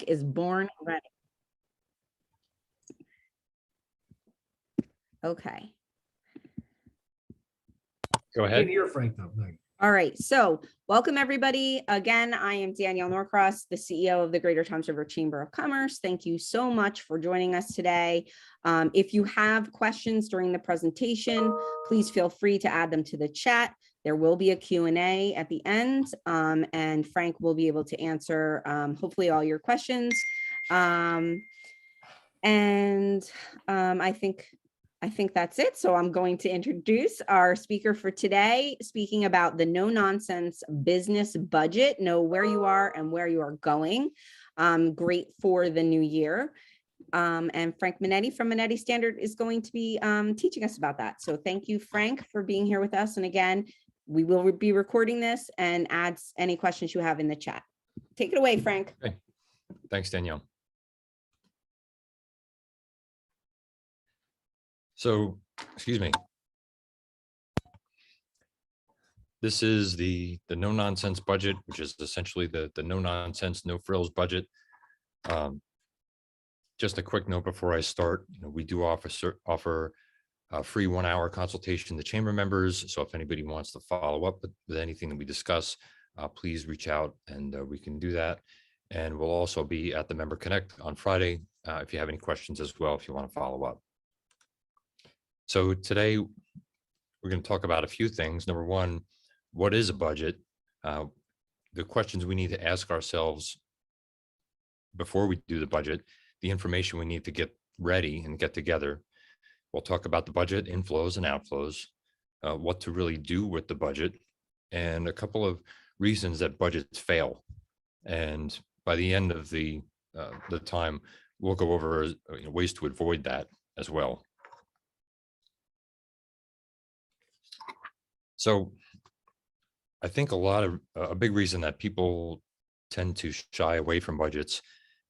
is born ready. Okay. Go I ahead. can't hear Frank though. No. All right. So welcome everybody. Again, I am Danielle Norcross, the CEO of the Greater Toms River Chamber of Commerce. Thank you so much for joining us today. If you have questions during the presentation, please feel free to add them to the chat. There will be a Q&A at the end, and Frank will be able to answer hopefully all your questions. I think that's it. So I'm going to introduce our speaker for today, speaking about the no nonsense business budget, know where you are and where you are going. Great for the new year. And Frank Minetti from Minetti Standard is going to be teaching us about that. So thank you, Frank, for being here with us. And again, we will be recording this and add any questions you have in the chat. Take it away, Frank. Okay. Thanks, Danielle. So, excuse me. This is the no nonsense budget, which is essentially the no nonsense, no frills budget. Just a quick note before I start, we do offer a free 1-hour consultation to chamber members. So if anybody wants to follow up with anything that we discuss, please reach out and we can do that. And we'll also be at the Member Connect on Friday if you have any questions as well, if you want to follow up. So today we're going to talk about a few things. Number one, what is a budget? The questions we need to ask ourselves before we do the budget, the information we need to get ready and get together. We'll talk about the budget inflows and outflows, what to really do with the budget, and a couple of reasons that budgets fail. And by the end of the time, we'll go over ways to avoid that as well. So I think a big reason that people tend to shy away from budgets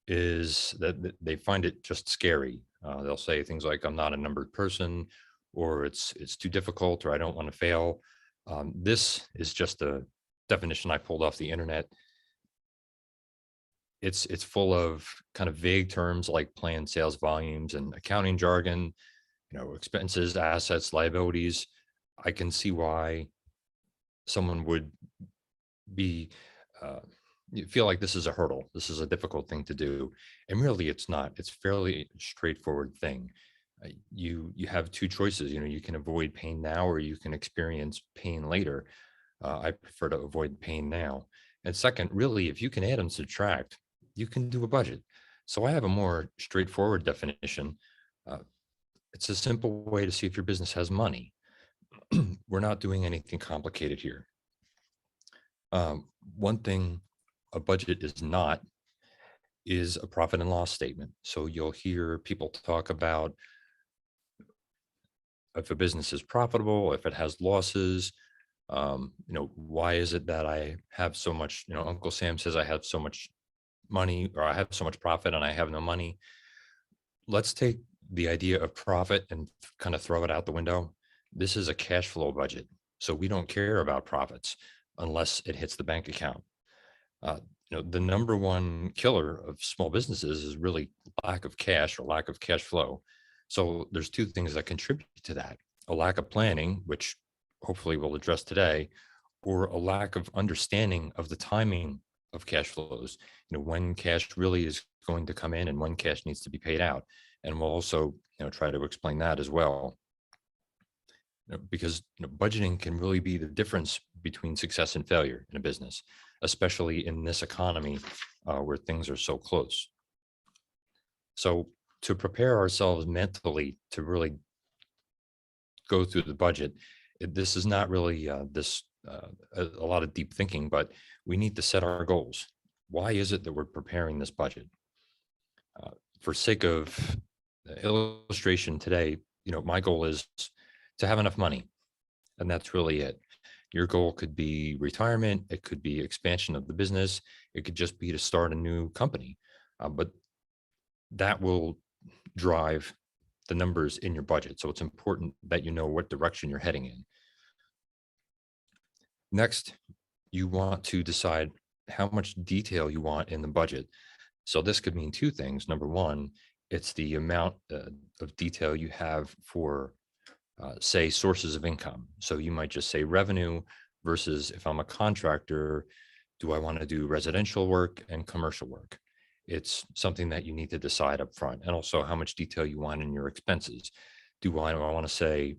is that they find it just scary. They'll say things like, I'm not a numbered person, or it's too difficult, or I don't want to fail. This is just a definition I pulled off the internet. It's full of kind of vague terms like planned sales volumes and accounting jargon, expenses, assets, liabilities. I can see why someone would feel like this is a hurdle. This is a difficult thing to do. And really it's not. It's fairly straightforward thing. You have two choices. You can avoid pain now, or you can experience pain later. I prefer to avoid pain now. And second, really, if you can add and subtract, you can do a budget. So I have a more straightforward definition. It's a simple way to see if your business has money. We're not doing anything complicated here. One thing a budget is not is a profit and loss statement. So you'll hear people talk about if a business is profitable, if it has losses, why is it that I have so much, Uncle Sam says I have so much money, or I have so much profit and I have no money. Let's take the idea of profit and kind of throw it out the window. This is a cash flow budget. So we don't care about profits unless it hits the bank account. The number one killer of small businesses is really lack of cash or lack of cash flow. So there's two things that contribute to that: a lack of planning, which hopefully we'll address today, or a lack of understanding of the timing of cash flows, when cash really is going to come in and when cash needs to be paid out. And we'll also try to explain that as well. Because budgeting can really be the difference between success and failure in a business, especially in this economy where things are so close. So to prepare ourselves mentally to really go through the budget, this is not really a lot of deep thinking, but we need to set our goals. Why is it that we're preparing this budget? For sake of illustration today, my goal is to have enough money, and that's really it. Your goal could be retirement. It could be expansion of the business. It could just be to start a new company, but that will drive the numbers in your budget. So it's important that you know what direction you're heading in. Next, you want to decide how much detail you want in the budget. So this could mean two things. Number one, it's the amount of detail you have for, say, sources of income. So you might just say revenue versus if I'm a contractor, do I want to do residential work and commercial work? It's something that you need to decide up front, and also how much detail you want in your expenses. Do I want to say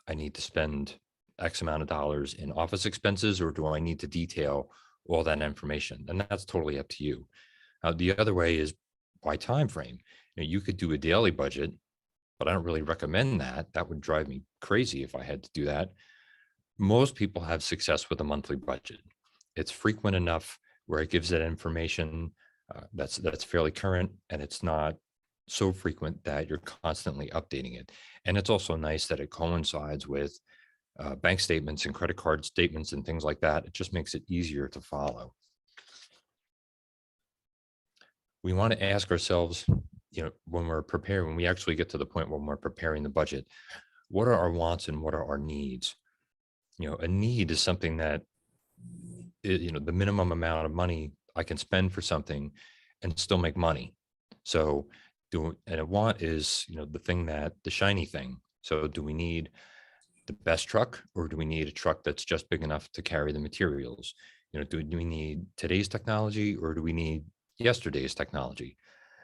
I need to spend X amount of dollars in office expenses, or do I need to detail all that information? And that's totally up to you. The other way is by time frame. You could do a daily budget, but I don't really recommend that. That would drive me crazy if I had to do that. Most people have success with a monthly budget. It's frequent enough where it gives that information that's fairly current, and it's not so frequent that you're constantly updating it. And it's also nice that it coincides with bank statements and credit card statements and things like that. It just makes it easier to follow. We want to ask ourselves, when we actually get to the point when we're preparing the budget, what are our wants and what are our needs? A need is something that, the minimum amount of money I can spend for something and still make money. So and a want is, the shiny thing. So do we need the best truck, or do we need a truck that's just big enough to carry the materials? Do we need today's technology, or do we need yesterday's technology?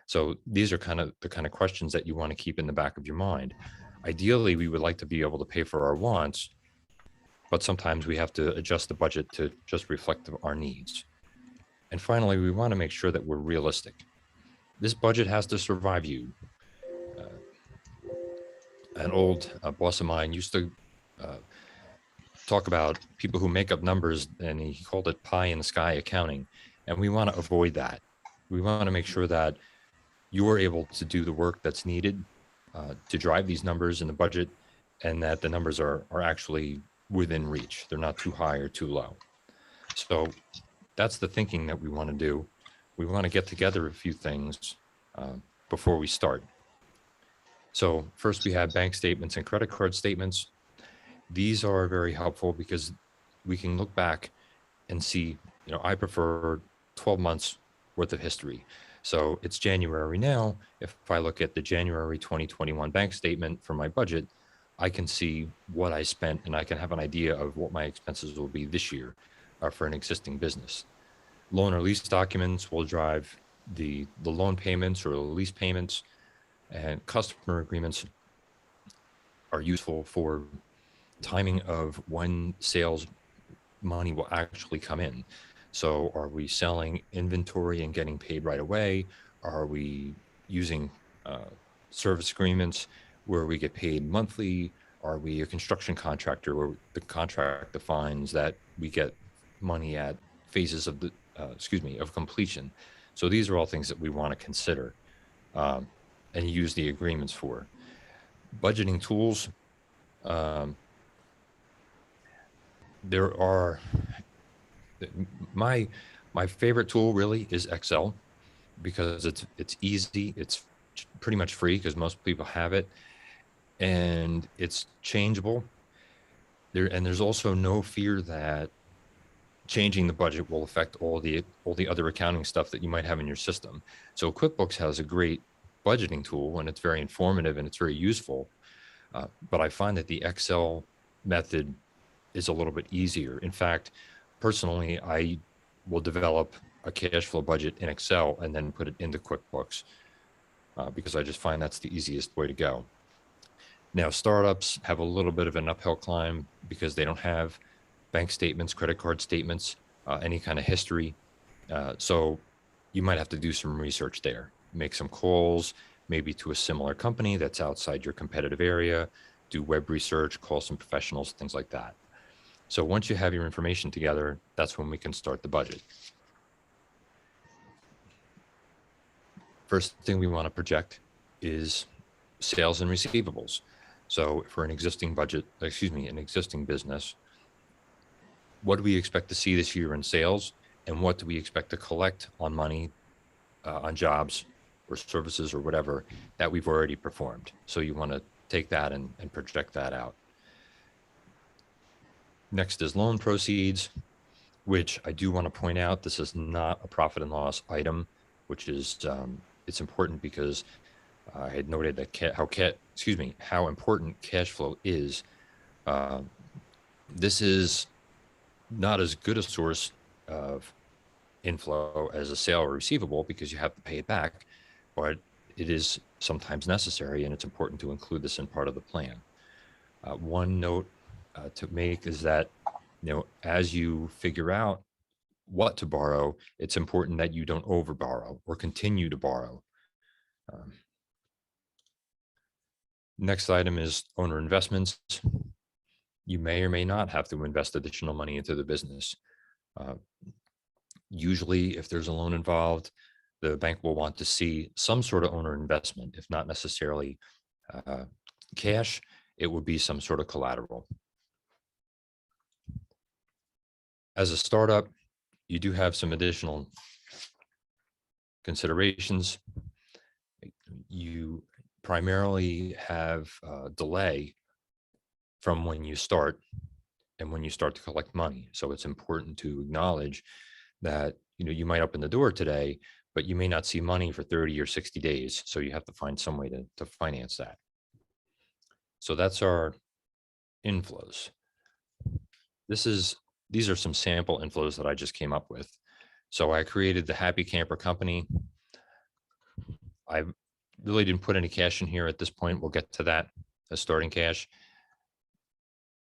So these are the kind of questions that you want to keep in the back of your mind. Ideally, we would like to be able to pay for our wants, but sometimes we have to adjust the budget to just reflect our needs. And finally, we want to make sure that we're realistic. This budget has to survive you. An old boss of mine used to talk about people who make up numbers, and he called it pie in the sky accounting. And we want to avoid that. We want to make sure that you're able to do the work that's needed to drive these numbers in the budget, and that the numbers are actually within reach. They're not too high or too low. So that's the thinking that we want to do. We want to get together a few things before we start. So first we have bank statements and credit card statements. These are very helpful because we can look back and see, I prefer 12 months worth of history. So it's January now. If I look at the January 2021 bank statement for my budget, I can see what I spent, and I can have an idea of what my expenses will be this year for an existing business. Loan or lease documents will drive the loan payments or the lease payments, and customer agreements are useful for timing of when sales money will actually come in. So are we selling inventory and getting paid right away? Are we using service agreements where we get paid monthly? Are we a construction contractor where the contract defines that we get money at phases of of completion? So these are all things that we want to consider and use the agreements for. Budgeting tools. There are my favorite tool really is Excel, because it's easy, it's pretty much free because most people have it, and it's changeable. There's also no fear that changing the budget will affect all the other accounting stuff that you might have in your system. So QuickBooks has a great budgeting tool, and it's very informative and it's very useful. But I find that the Excel method is a little bit easier. In fact, personally, I will develop a cash flow budget in Excel and then put it into QuickBooks because I just find that's the easiest way to go. Now, startups have a little bit of an uphill climb because they don't have bank statements, credit card statements, any kind of history. So you might have to do some research there, make some calls, maybe to a similar company that's outside your competitive area, do web research, call some professionals, things like that. So once you have your information together, that's when we can start the budget. First thing we want to project is sales and receivables. So for an existing business, what do we expect to see this year in sales, and what do we expect to collect on money, on jobs or services or whatever that we've already performed? So you want to take that and project that out. Next is loan proceeds, which I do want to point out, this is not a profit and loss item. which is, it's important because I had noted that how important cash flow is. This is not as good a source of inflow as a sale or receivable because you have to pay it back, but it is sometimes necessary, and it's important to include this in part of the plan. One note to make is that, as you figure out what to borrow, it's important that you don't over borrow or continue to borrow. Next item is owner investments. You may or may not have to invest additional money into the business. Usually, if there's a loan involved, the bank will want to see some sort of owner investment, if not necessarily cash, it would be some sort of collateral. As a startup, you do have some additional considerations. You primarily have a delay from when you start and when you start to collect money. So it's important to acknowledge that, you might open the door today, but you may not see money for 30 or 60 days. So you have to find some way to finance that. So that's our inflows. These are some sample inflows that I just came up with. So I created the Happy Camper Company. I really didn't put any cash in here at this point. We'll get to that as starting cash.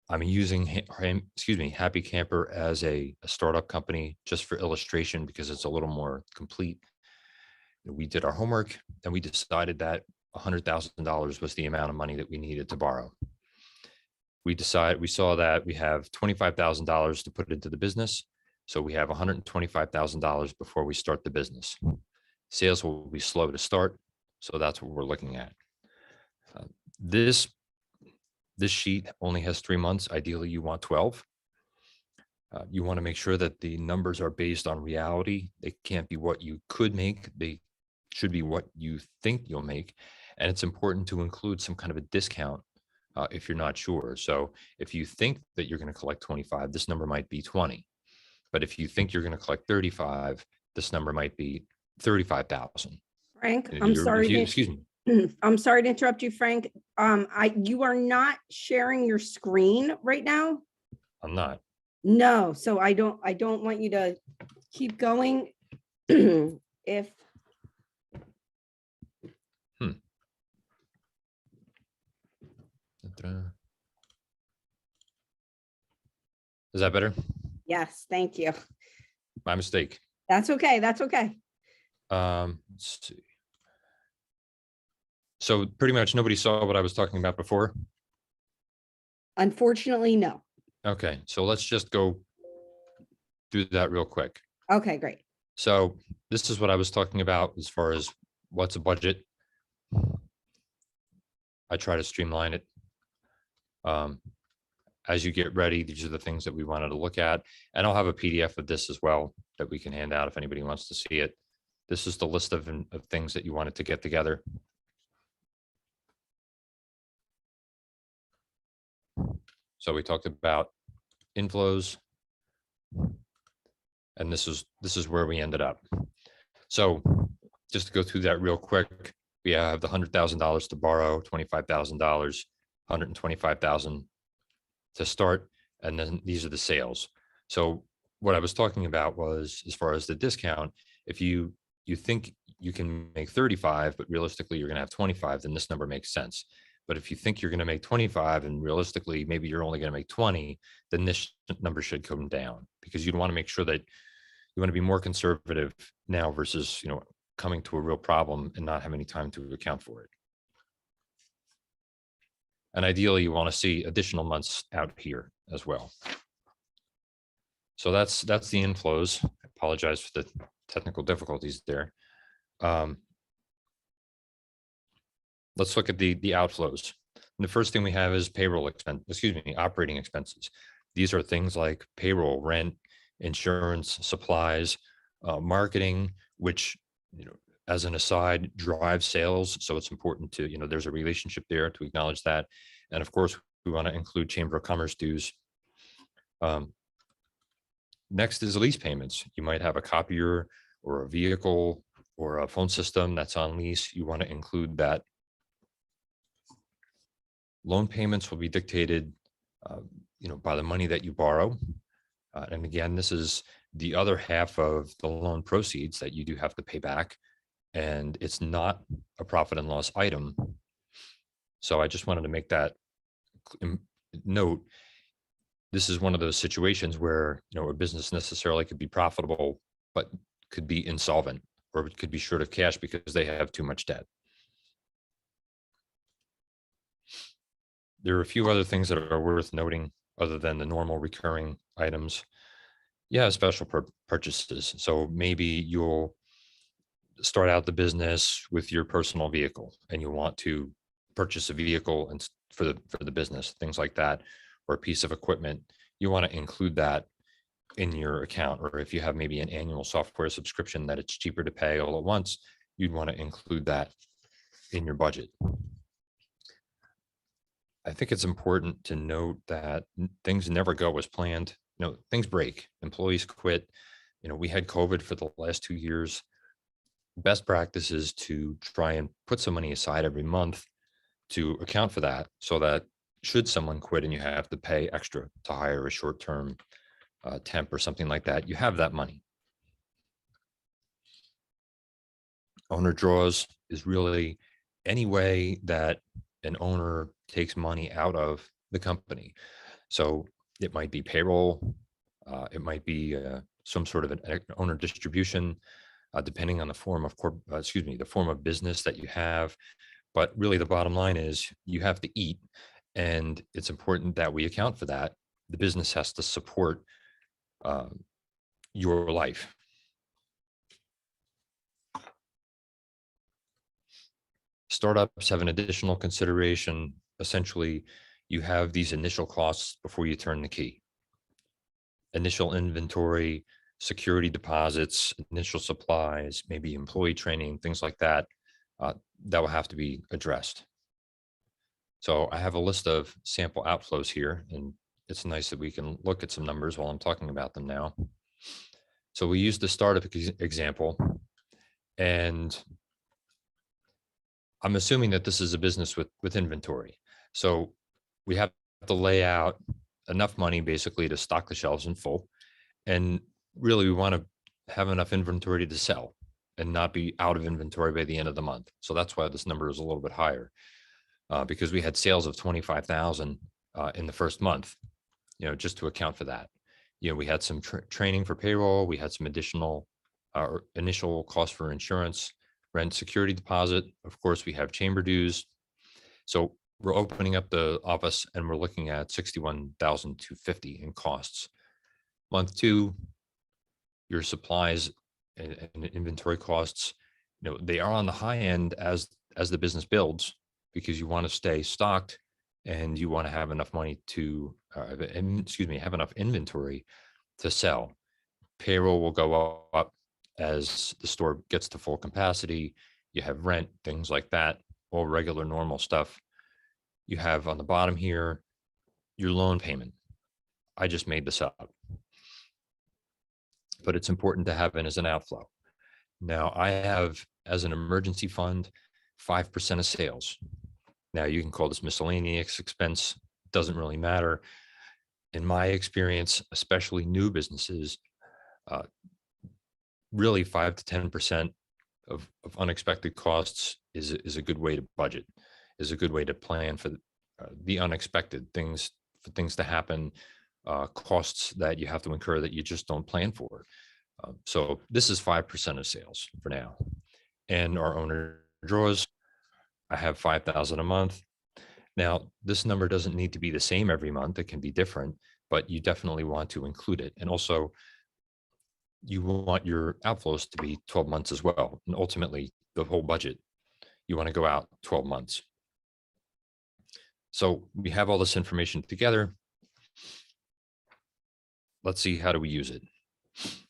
I'm using Happy Camper as a startup company just for illustration because it's a little more complete. We did our homework and we decided that $100,000 was the amount of money that we needed to borrow. We saw that we have $25,000 to put into the business. So we have $125,000 before we start the business. Sales will be slow to start. So that's what we're looking at. This sheet only has 3 months. Ideally, you want 12. You want to make sure that the numbers are based on reality. They can't be what you could make. They should be what you think you'll make. And it's important to include some kind of a discount if you're not sure. So if you think that you're going to collect 25, this number might be 20. But if you think you're going to collect 35, this number might be 35,000. Frank, I'm sorry. Excuse me. I'm sorry to interrupt you, Frank. You are not sharing your screen right now. I'm not. No, so I don't want you to keep going. If Is that better? yes, thank you. My mistake. That's okay. That's okay. Let's see. So pretty much nobody saw what I was talking about before. Unfortunately, no. Okay, so let's just go do that real quick. Okay, great. So this is what I was talking about as far as what's a budget. I try to streamline it. As you get ready, these are the things that we wanted to look at. And I'll have a PDF of this as well that we can hand out if anybody wants to see it. This is the list of things that you wanted to get together. So we talked about inflows, and this is where we ended up. So just to go through that real quick, we have the $100,000 to borrow, $25,000, $125,000 to start, and then these are the sales. So what I was talking about was, as far as the discount, if you think you can make 35, but realistically you're going to have 25, then this number makes sense. But if you think you're going to make 25 and realistically maybe you're only going to make 20, then this number should come down, because you'd want to make sure that you want to be more conservative now versus, coming to a real problem and not having any time to account for it. And ideally, you want to see additional months out here as well. So that's the inflows. I apologize for the technical difficulties there. Let's look at the outflows. And the first thing we have is operating expenses. These are things like payroll, rent, insurance, supplies, marketing, which, as an aside, drives sales. So it's important to, there's a relationship there to acknowledge that. And of course, we want to include Chamber of Commerce dues. Next is lease payments. You might have a copier or a vehicle or a phone system that's on lease, you want to include that. Loan payments will be dictated, uh, by the money that you borrow. And again, this is the other half of the loan proceeds that you do have to pay back, and it's not a profit and loss item. So I just wanted to make that note. This is one of those situations where, a business necessarily could be profitable, but could be insolvent, or it could be short of cash because they have too much debt. There are a few other things that are worth noting other than the normal recurring items. Yeah, special purchases. So maybe you'll start out the business with your personal vehicle and you want to purchase a vehicle and for the business, things like that, or a piece of equipment. You want to include that in your account. Or if you have maybe an annual software subscription that it's cheaper to pay all at once, you'd want to include that in your budget. I think it's important to note that things never go as planned. Things break, employees quit. We had COVID for the last 2 years. Best practice is to try and put some money aside every month to account for that, so that should someone quit and you have to pay extra to hire a short-term temp or something like that, you have that money. Owner draws is really any way that an owner takes money out of the company. So it might be payroll, it might be some sort of an owner distribution, depending on the form of the form of business that you have. But really, the bottom line is you have to eat, and it's important that we account for that. The business has to support your life. Startups have an additional consideration. Essentially, you have these initial costs before you turn the key. Initial inventory, security deposits, initial supplies, maybe employee training, things like that, that will have to be addressed. So I have a list of sample outflows here, and it's nice that we can look at some numbers while I'm talking about them now. So we use the startup example, and I'm assuming that this is a business with inventory. So we have to lay out enough money basically to stock the shelves in full. And really, we want to have enough inventory to sell and not be out of inventory by the end of the month. So that's why this number is a little bit higher, because we had sales of 25,000 in the first month, just to account for that. We had some training for payroll. We had some additional initial cost for insurance, rent, security deposit. Of course, we have chamber dues. So we're opening up the office and we're looking at 61,250 in costs. Month 2, your supplies and inventory costs, they are on the high end as the business builds, because you want to stay stocked and you want to have enough money to, have enough inventory to sell. Payroll will go up as the store gets to full capacity. You have rent, things like that, all regular normal stuff. You have on the bottom here, your loan payment. I just made this up, but it's important to have it as an outflow. Now I have, as an emergency fund, 5% of sales. Now you can call this miscellaneous expense, doesn't really matter. In my experience, especially new businesses, really 5 to 10% of unexpected costs is a good way to budget, is a good way to plan for the unexpected things, for things to happen, costs that you have to incur that you just don't plan for. So this is 5% of sales for now. And our owner draws, I have 5,000 a month. Now, this number doesn't need to be the same every month. It can be different, but you definitely want to include it. And also, you want your outflows to be 12 months as well. And ultimately, the whole budget, you want to go out 12 months. So we have all this information together. Let's see, how do we use it?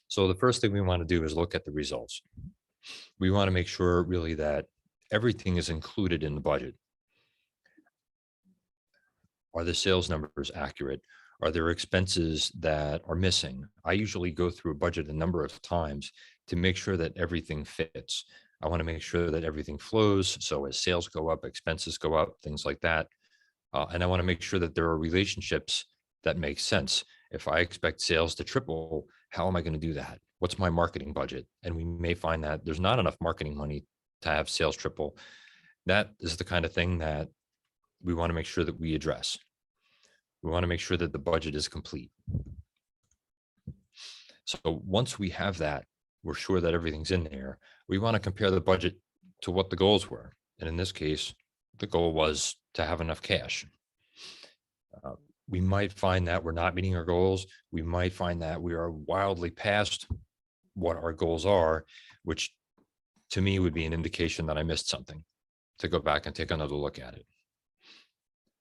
So the first thing we want to do is look at the results. We want to make sure really that everything is included in the budget. Are the sales numbers accurate? Are there expenses that are missing? I usually go through a budget a number of times to make sure that everything fits. I want to make sure that everything flows. So as sales go up, expenses go up, things like that. And I want to make sure that there are relationships that make sense. If I expect sales to triple, how am I going to do that? What's my marketing budget? And we may find that there's not enough marketing money to have sales triple. That is the kind of thing that we want to make sure that we address. We want to make sure that the budget is complete. So once we have that, we're sure that everything's in there. We want to compare the budget to what the goals were. And in this case, the goal was to have enough cash. We might find that we're not meeting our goals. We might find that we are wildly past what our goals are, which to me would be an indication that I missed something, to go back and take another look at it.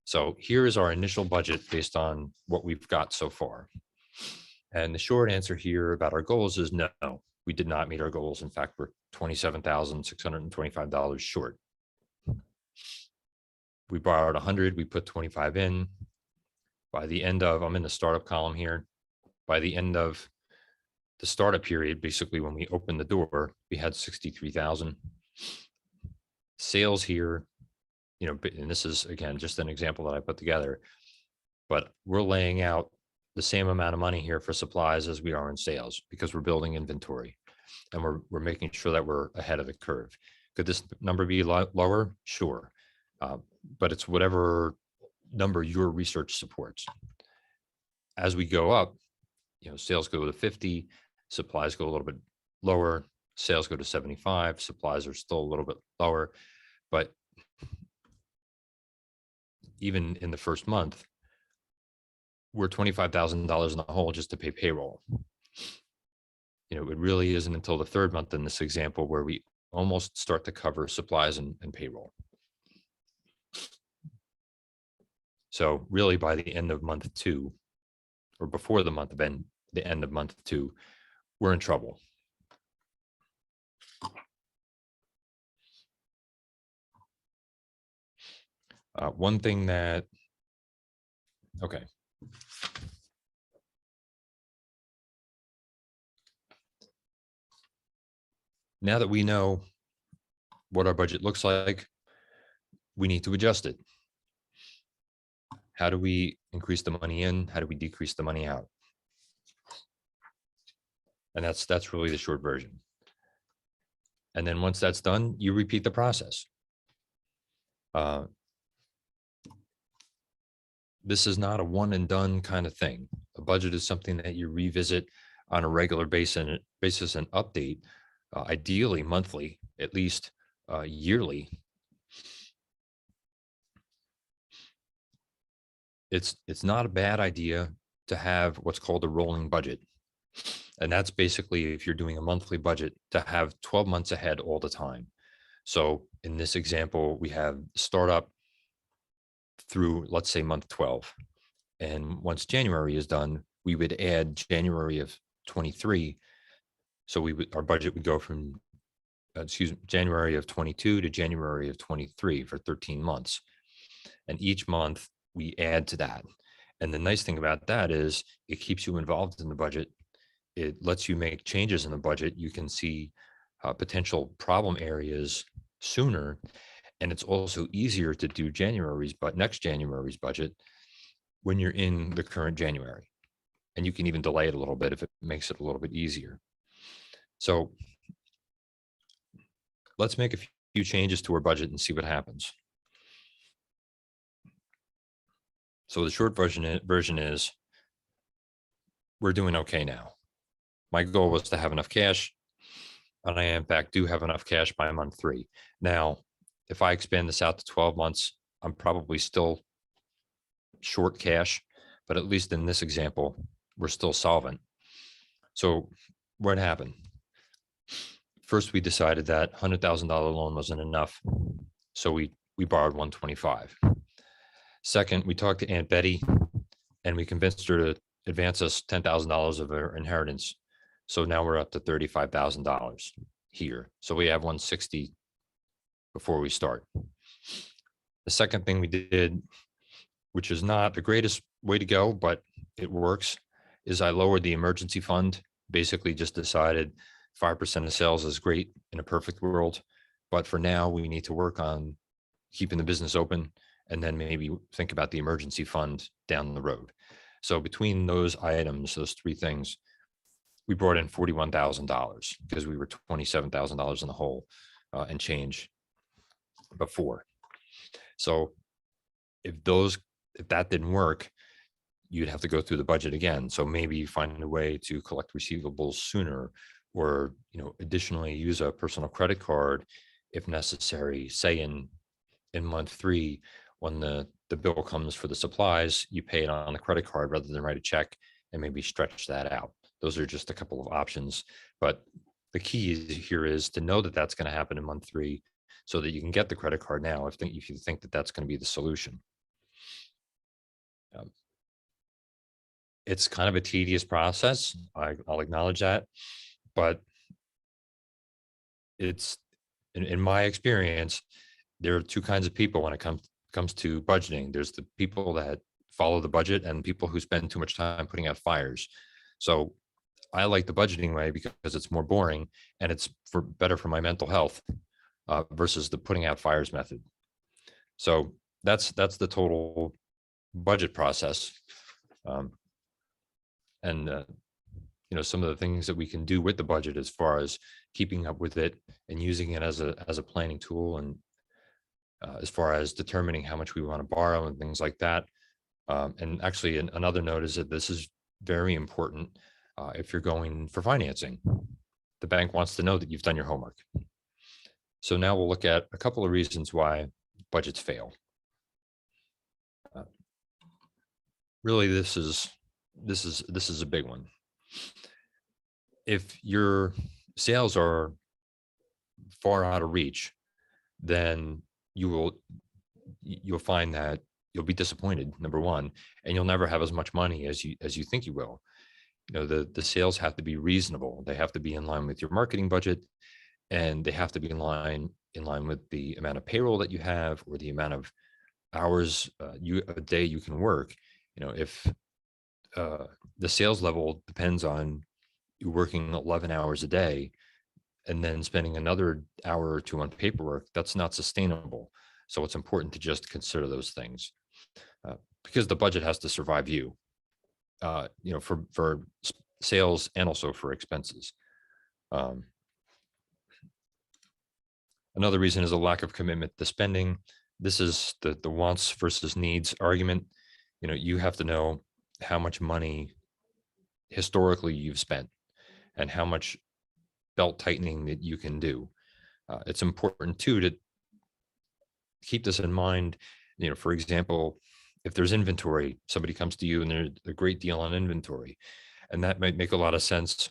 So here is our initial budget based on what we've got so far. And the short answer here about our goals is no, we did not meet our goals. In fact, we're $27,625 short. We borrowed 100, we put 25 in. By the end of, I'm in the startup column here. By the end of the startup period, basically when we opened the door, we had 63,000. Sales here, you know, and this is again, just an example that I put together, but we're laying out the same amount of money here for supplies as we are in sales because we're building inventory and we're making sure that we're ahead of the curve. Could this number be lower? Sure. But it's whatever number your research supports. As we go up, you know, sales go to 50, supplies go a little bit lower, sales go to 75, supplies are still a little bit lower, but even in the first month, we're $25,000 in the hole just to pay payroll. You know, it really isn't until the third month in this example where we almost start to cover supplies and payroll. So really by the end of month 2, or before the month of the end of month 2, we're in trouble. One thing that, okay. Now that we know what our budget looks like, we need to adjust it. How do we increase the money in? How do we decrease the money out? And that's really the short version. And then once that's done, you repeat the process. This is not a one and done kind of thing. A budget is something that you revisit on a regular basis and update, ideally monthly, at least yearly. It's not a bad idea to have what's called a rolling budget. And that's basically, if you're doing a monthly budget, to have 12 months ahead all the time. So in this example, we have startup through, let's say, month 12. And once January is done, we would add January of 23. So our budget would go from, January of 22 to January of 23 for 13 months. And each month we add to that. And the nice thing about that is it keeps you involved in the budget. It lets you make changes in the budget. You can see potential problem areas sooner. And it's also easier to do next January's budget when you're in the current January. And you can even delay it a little bit if it makes it a little bit easier. So let's make a few changes to our budget and see what happens. So the short version is we're doing okay now. My goal was to have enough cash, and I in fact do have enough cash by month 3. Now, if I expand this out to 12 months, I'm probably still short cash, but at least in this example, we're still solvent. So what happened? First, we decided that $100,000 loan wasn't enough, so we borrowed $125,000. Second, we talked to Aunt Betty and we convinced her to advance us $10,000 of her inheritance. So now we're up to $35,000 here. So we have $160,000 before we start. The second thing we did, which is not the greatest way to go, but it works, is I lowered the emergency fund. Basically just decided 5% of sales is great in a perfect world, but for now, we need to work on keeping the business open and then maybe think about the emergency fund down the road. So between those items, those three things, we brought in $41,000 because we were $27,000 in the hole and change before. So if that didn't work, you'd have to go through the budget again. So maybe find a way to collect receivables sooner, or additionally use a personal credit card if necessary. Say in month 3, when the bill comes for the supplies, you pay it on a credit card rather than write a check, and maybe stretch that out. Those are just a couple of options, but the key here is to know that that's going to happen in month 3, so that you can get the credit card now if you think that that's going to be the solution. It's kind of a tedious process. I'll acknowledge that, but it's in my experience, there are two kinds of people when it comes to budgeting. There's the people that follow the budget and people who spend too much time putting out fires. So I like the budgeting way because it's more boring and it's better for my mental health versus the putting out fires method. So that's the total budget process. Some of the things that we can do with the budget as far as keeping up with it and using it as a planning tool, and as far as determining how much we want to borrow and things like that. And actually, another note is that this is very important if you're going for financing. The bank wants to know that you've done your homework. So now we'll look at a couple of reasons why budgets fail. Really, this is a big one. If your sales are far out of reach, then you'll find that you'll be disappointed, number one, and you'll never have as much money as you think you will. The sales have to be reasonable. They have to be in line with your marketing budget, and they have to be in line with the amount of payroll that you have, or the amount of hours a day you can work. If the sales level depends on you working 11 hours a day and then spending another hour or two on paperwork, that's not sustainable. So it's important to just consider those things because the budget has to survive you, for sales and also for expenses. Another reason is a lack of commitment to spending. This is the wants versus needs argument. You have to know how much money historically you've spent and how much belt tightening that you can do. It's important too to keep this in mind. For example, if there's inventory, somebody comes to you and there's a great deal on inventory, and that might make a lot of sense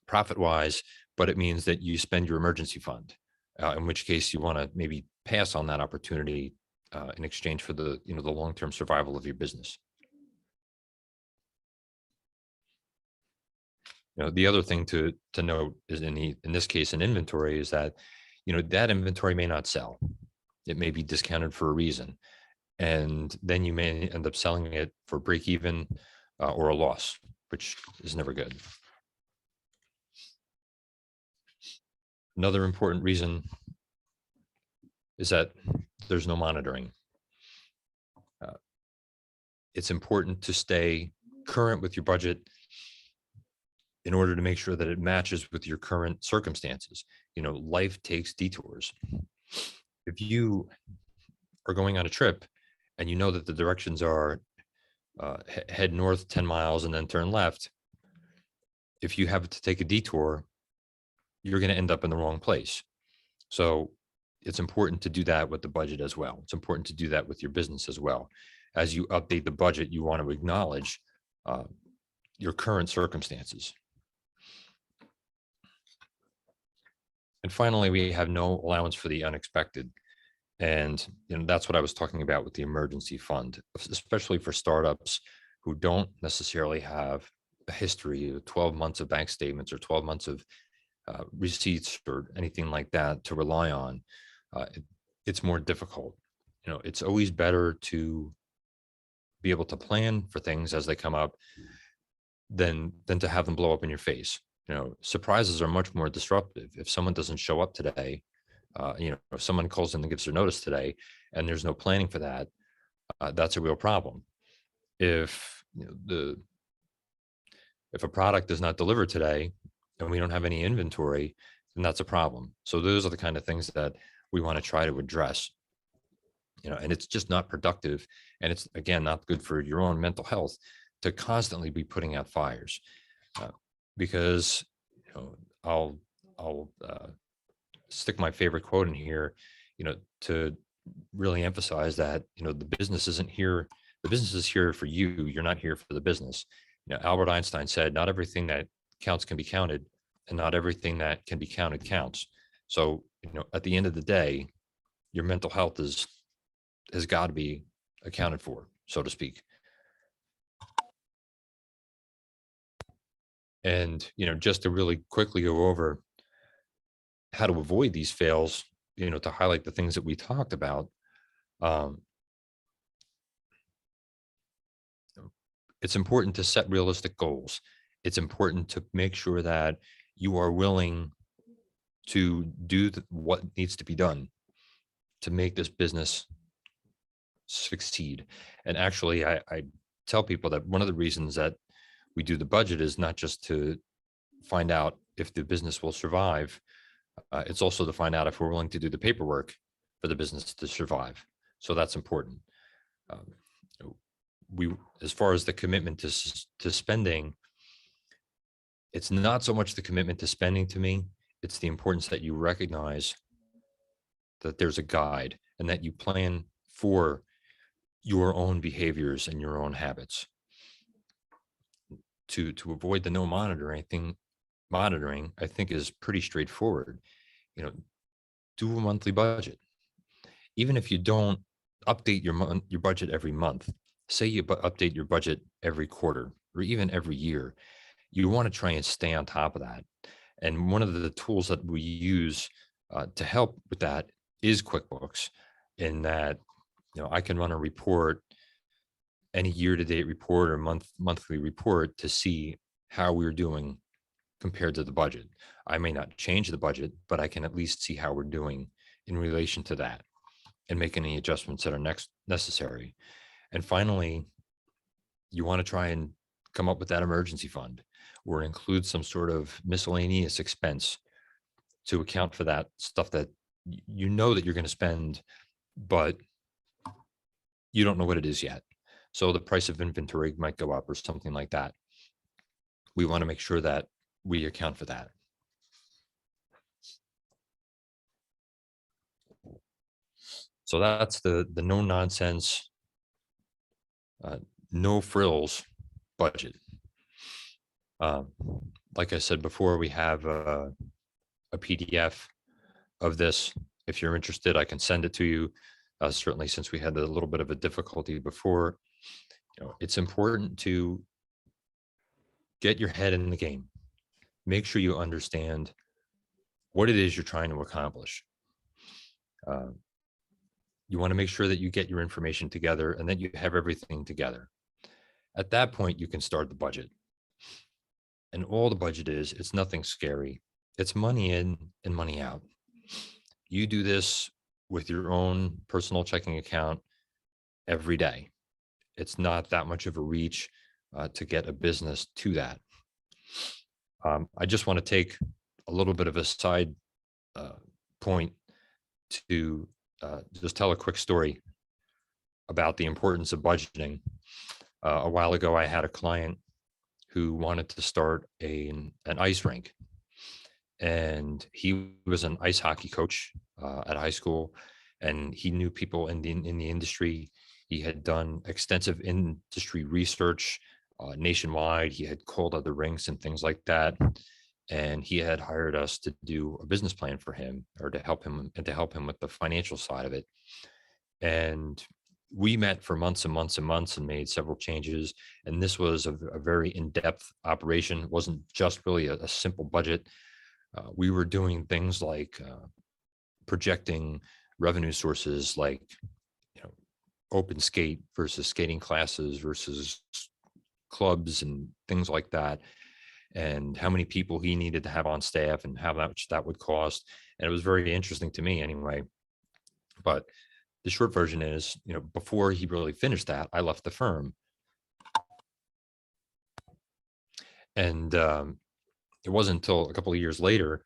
profit wise, but it means that you spend your emergency fund, in which case you want to maybe pass on that opportunity in exchange for the long-term survival of your business. The other thing to note is in this case, in inventory, is that that inventory may not sell. It may be discounted for a reason, and then you may end up selling it for break even or a loss, which is never good. Another important reason is that there's no monitoring. It's important to stay current with your budget in order to make sure that it matches with your current circumstances. Life takes detours. If you are going on a trip and you know that the directions are head north 10 miles and then turn left, if you have to take a detour, you're going to end up in the wrong place. So it's important to do that with the budget as well. It's important to do that with your business as well. As you update the budget, you want to acknowledge your current circumstances. And finally, we have no allowance for the unexpected. And that's what I was talking about with the emergency fund, especially for startups who don't necessarily have a history of 12 months of bank statements or 12 months of receipts or anything like that to rely on. It's more difficult. It's always better to be able to plan for things as they come up than to have them blow up in your face. surprises are much more disruptive. If someone doesn't show up today, if someone calls in and gives their notice today and there's no planning for that, that's a real problem. If if a product is not delivered today and we don't have any inventory, then that's a problem. So those are the kind of things that we want to try to address. And it's just not productive, and it's, again, not good for your own mental health to constantly be putting out fires, because I'll stick my favorite quote in here, to really emphasize that the business isn't here. The business is here for you. You're not here for the business. Albert Einstein said, "Not everything that counts can be counted, and not everything that can be counted counts." So at the end of the day, your mental health has got to be accounted for, so to speak. And, just to really quickly go over how to avoid these fails, to highlight the things that we talked about. It's important to set realistic goals. It's important to make sure that you are willing to do what needs to be done to make this business succeed. And actually, I tell people that one of the reasons that we do the budget is not just to find out if the business will survive. It's also to find out if we're willing to do the paperwork for the business to survive. So that's important. As far as the commitment to spending, it's not so much the commitment to spending to me. It's the importance that you recognize that there's a guide and that you plan for your own behaviors and your own habits. To avoid the no monitoring, I think, is pretty straightforward. Do a monthly budget. Even if you don't update your budget every month, say you update your budget every quarter or even every year, you want to try and stay on top of that. And one of the tools that we use to help with that is QuickBooks, in that I can run a report, any year-to-date report or monthly report, to see how we're doing compared to the budget. I may not change the budget, but I can at least see how we're doing in relation to that and make any adjustments that are necessary. And finally, you want to try and come up with that emergency fund, or include some sort of miscellaneous expense to account for that stuff that that you're going to spend, but you don't know what it is yet. So the price of inventory might go up or something like that. We want to make sure that we account for that. So that's the no nonsense, no frills budget. Like I said before, we have a PDF of this. If you're interested, I can send it to you. Certainly, since we had a little bit of a difficulty before, it's important to get your head in the game. Make sure you understand what it is you're trying to accomplish. You want to make sure that you get your information together and that you have everything together. At that point, you can start the budget. And all the budget is, it's nothing scary. It's money in and money out. You do this with your own personal checking account every day. It's not that much of a reach to get a business to that. I just want to take a little bit of a side point to just tell a quick story about the importance of budgeting. A while ago, I had a client who wanted to start an ice rink, and he was an ice hockey coach at high school, and he knew people in the industry. He had done extensive industry research nationwide. He had called other rinks and things like that, and he had hired us to do a business plan for him, or to help him with the financial side of it. And we met for months and months and months and made several changes. And this was a very in-depth operation. It wasn't just really a simple budget. We were doing things like projecting revenue sources, like open skate versus skating classes versus clubs and things like that. and how many people he needed to have on staff and how much that would cost. And it was very interesting to me anyway. But the short version is, before he really finished that, I left the firm. And it wasn't until a couple of years later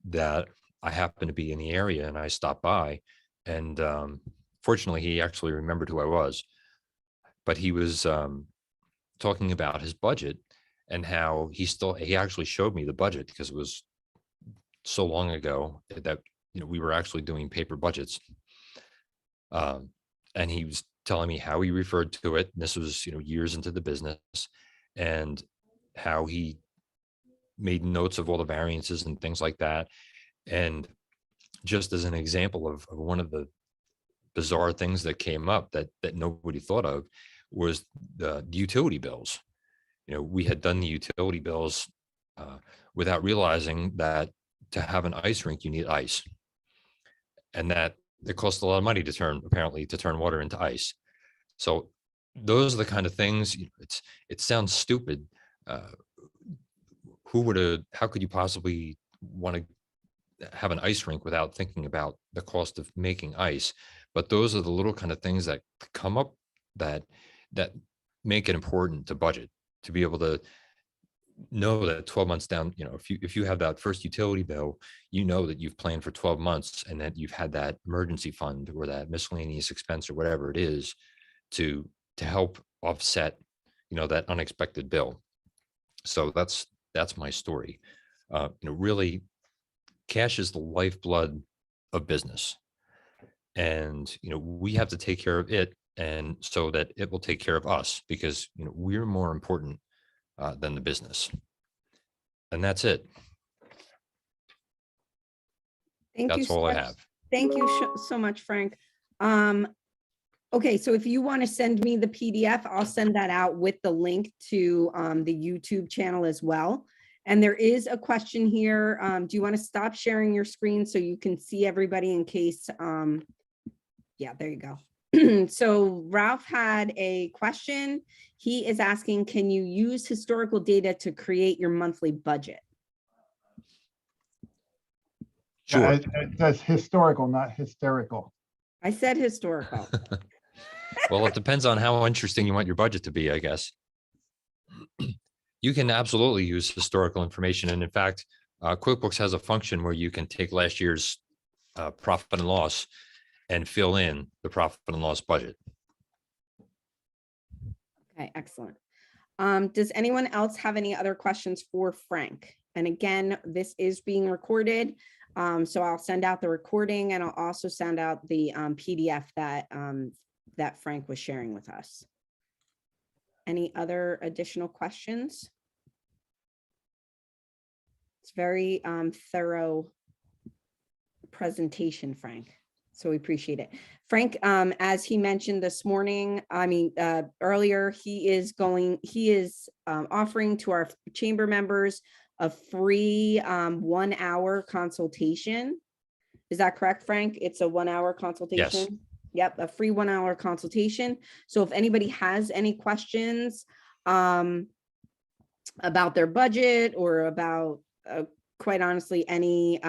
that I happened to be in the area and I stopped by. And fortunately, he actually remembered who I was. But he was talking about his budget and how he actually showed me the budget, because it was so long ago that we were actually doing paper budgets. And he was telling me how he referred to it. And this was years into the business, and how he made notes of all the variances and things like that. And just as an example of one of the bizarre things that came up that nobody thought of was the utility bills. We had done the utility bills without realizing that to have an ice rink, you need ice. And that it costs a lot of money to turn water into ice. So those are the kind of things, it sounds stupid. How could you possibly want to have an ice rink without thinking about the cost of making ice? But those are the little kind of things that come up that make it important to budget, to be able to know that 12 months down, if you have that first utility bill, that you've planned for 12 months and that you've had that emergency fund or that miscellaneous expense or whatever it is to help offset, that unexpected bill. So that's my story. Really, cash is the lifeblood of business. And, we have to take care of it, and so that it will take care of us, because, we're more important than the business. And that's it. Thank you That's so all I much. have. Thank you so much, Frank. Okay, so if you want to send me the PDF, I'll send that out with the link to the YouTube channel as well. And there is a question here. Do you want to stop sharing your screen so you can see everybody in case? Yeah, there you go. So Ralph had a question. He is asking, can you use historical data to create your monthly budget? Sure. That's historical, not hysterical. I said historical. Well, it depends on how interesting you want your budget to be, I guess. You can absolutely use historical information. And in fact, QuickBooks has a function where you can take last year's profit and loss and fill in the profit and loss budget. Okay, excellent. Does anyone else have any other questions for Frank? And again, this is being recorded. So I'll send out the recording, and I'll also send out the PDF that Frank was sharing with us. Any other additional questions? It's very thorough presentation, Frank. So we appreciate it. Frank, as he mentioned this morning, earlier, he is offering to our chamber members a free 1 hour consultation. Is that correct, Frank? It's a 1 hour consultation? Yes. Yep, a free 1 hour consultation. So if anybody has any questions about their budget or about, quite honestly, any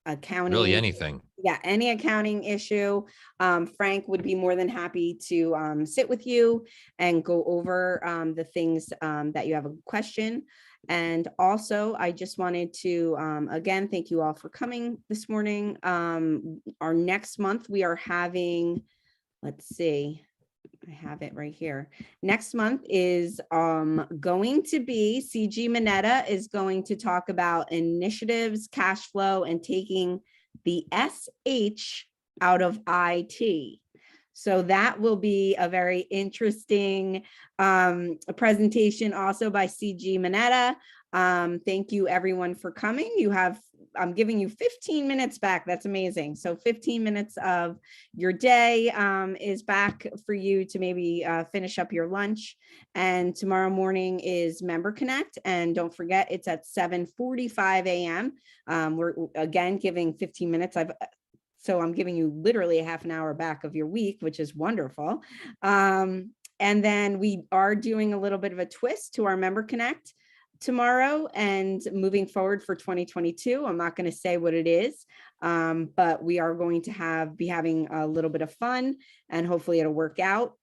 accounting. Really anything. Yeah, any accounting issue, Frank would be more than happy to sit with you and go over the things that you have a question. And also, I just wanted to, again, thank you all for coming this morning. Our next month, we are having, let's see, I have it right here. Next month is going to be, CG Mineta is going to talk about initiatives, cash flow, and taking the SH out of IT. So that will be a very interesting presentation also by CG Mineta. Thank you everyone for coming. I'm giving you 15 minutes back. That's amazing. So 15 minutes of your day is back for you to maybe finish up your lunch. And tomorrow morning is Member Connect. And don't forget, it's at 7:45 a.m. We're again giving 15 minutes. So I'm giving you literally a half an hour back of your week, which is wonderful. And then we are doing a little bit of a twist to our Member Connect. tomorrow and moving forward for 2022. I'm not going to say what it is, but we are going to be having a little bit of fun, and hopefully it'll work out.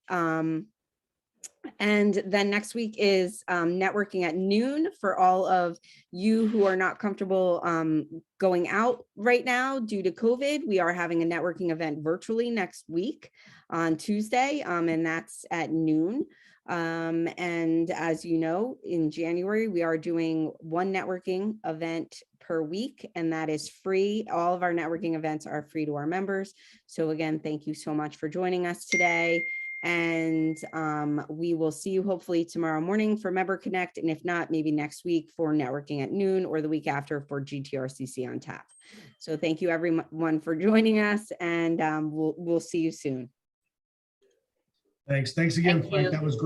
And then next week is networking at noon for all of you who are not comfortable going out right now due to COVID. We are having a networking event virtually next week on Tuesday, and that's at noon. And as you know, in January, we are doing one networking event per week, and that is free. All of our networking events are free to our members. So again, thank you so much for joining us today. And we will see you hopefully tomorrow morning for Member Connect. And if not, maybe next week for networking at noon, or the week after for GTRCC on tap. So thank you everyone for joining us, and we'll see you soon. Thanks again, Thank Frank. you. That was great.